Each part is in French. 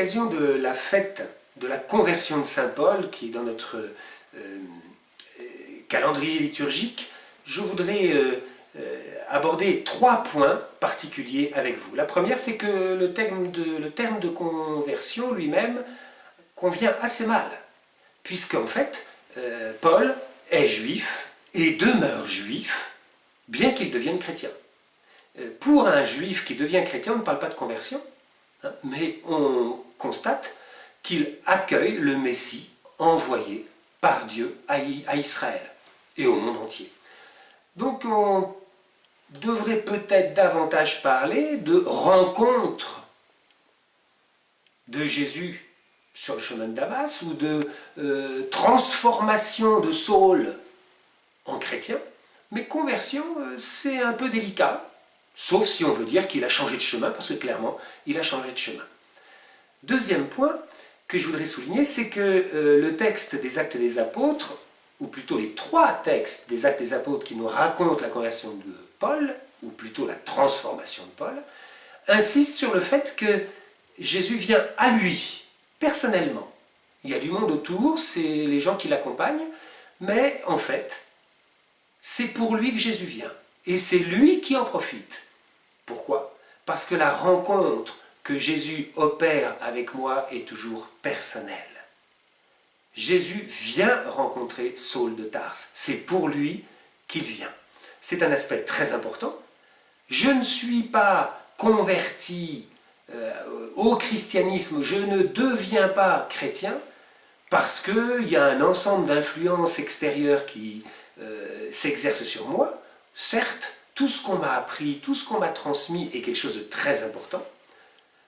l'occasion de la fête de la conversion de Saint Paul, qui est dans notre calendrier liturgique, je voudrais aborder 3 points particuliers avec vous. La première, c'est que le terme de conversion lui-même convient assez mal, puisqu'en fait, Paul est juif et demeure juif, bien qu'il devienne chrétien. Pour un juif qui devient chrétien, on ne parle pas de conversion, hein, mais on constate qu'il accueille le Messie envoyé par Dieu à Israël et au monde entier. Donc on devrait peut-être davantage parler de rencontre de Jésus sur le chemin de Damas ou de transformation de Saul en chrétien, mais conversion, c'est un peu délicat, sauf si on veut dire qu'il a changé de chemin, parce que clairement, il a changé de chemin. Deuxième point que je voudrais souligner, c'est que le texte des Actes des Apôtres, ou plutôt les 3 textes des Actes des Apôtres qui nous racontent la conversion de Paul, ou plutôt la transformation de Paul, insistent sur le fait que Jésus vient à lui, personnellement. Il y a du monde autour, c'est les gens qui l'accompagnent, mais en fait, c'est pour lui que Jésus vient. Et c'est lui qui en profite. Pourquoi? Parce que la rencontre que Jésus opère avec moi est toujours personnelle. Jésus vient rencontrer Saul de Tarse. C'est pour lui qu'il vient. C'est un aspect très important. Je ne suis pas converti au christianisme, je ne deviens pas chrétien parce qu'il y a un ensemble d'influences extérieures qui s'exercent sur moi. Certes, tout ce qu'on m'a appris, tout ce qu'on m'a transmis est quelque chose de très important,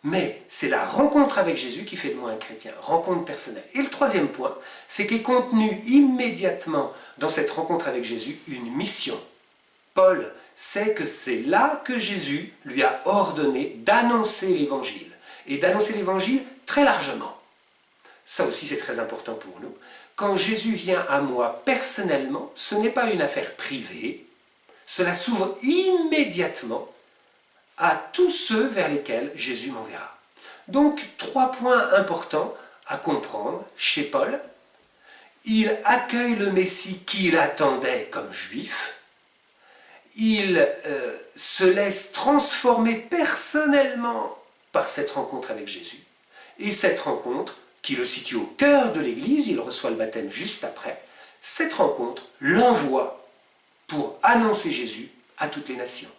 mais c'est la rencontre avec Jésus qui fait de moi un chrétien, rencontre personnelle. Et le 3e point, c'est qu'est contenue immédiatement dans cette rencontre avec Jésus une mission. Paul sait que c'est là que Jésus lui a ordonné d'annoncer l'Évangile, et d'annoncer l'Évangile très largement. Ça aussi c'est très important pour nous. Quand Jésus vient à moi personnellement, ce n'est pas une affaire privée, cela s'ouvre immédiatement à tous ceux vers lesquels Jésus m'enverra. Donc 3 points importants à comprendre chez Paul. Il accueille le Messie qu'il attendait comme juif. Il se laisse transformer personnellement par cette rencontre avec Jésus. Et cette rencontre, qui le situe au cœur de l'Église, il reçoit le baptême juste après, cette rencontre l'envoie pour annoncer Jésus à toutes les nations.